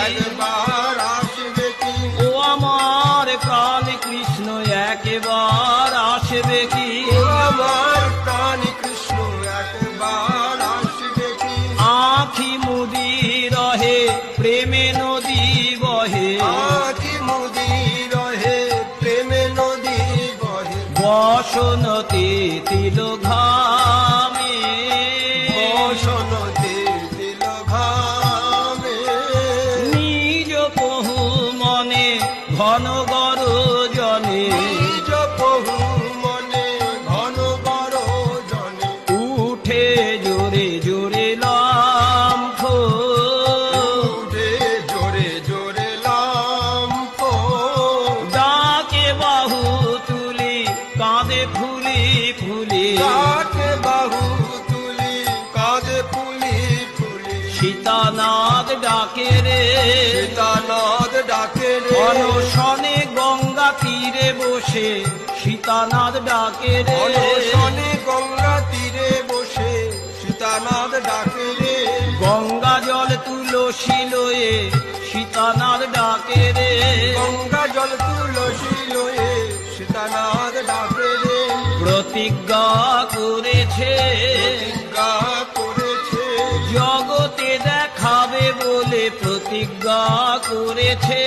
একবার আসবে কি? ও আমার প্রাণ কৃষ্ণ একবার আসবে কি? ও আমার প্রাণ কৃষ্ণ একবার আসবে কি? আঁখি মুদি রহে প্রেমে নদী বহে, আঁখি মুদি রহে প্রেমে নদী বহে, বসনতে তিল ঘামে, বসনতে তিল ঘামে, নিজ বহু মনে ঘন গরজনে, নিজ বহু মনে ঘন গরজনে, উঠে জোরে জোরে লম্ফ, উঠে জোরে জোরে লম্ফ, ডাকে বাহু তুলি কাঁদে ফুলি ফুলি, ডাকে বাহু তুলি কাঁদে ফুলি ফুলি, সীতানাদ ডাকে রে, সীতানাদ ডাকে রে, অনশনে গঙ্গা তীরে বসে সীতানাদ ডাকে রে, অনশনে গঙ্গা তীরে বসে সীতানাদ ডাকে রে, গঙ্গা জল তুলসী লয়ে সীতানাদ ডাকে রে, গঙ্গা জল তুলসী লয়ে সীতানাদ ডাকে রে, প্রতিজ্ঞা করেছে প্রতিজ্ঞা করেছে, জগতে দেখাবে বলে প্রতিজ্ঞা করেছে,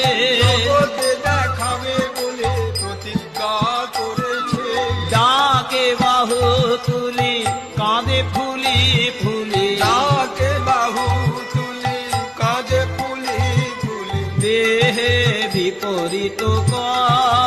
জগতে দেখাবে বলে প্রতিজ্ঞা করেছে, ডাকে বাহু তুলি কাঁদে ফুলি ফুলি, ডাকে বাহু তুলি কাঁদে ফুলি ফুলি, দেহে বিপরীত কর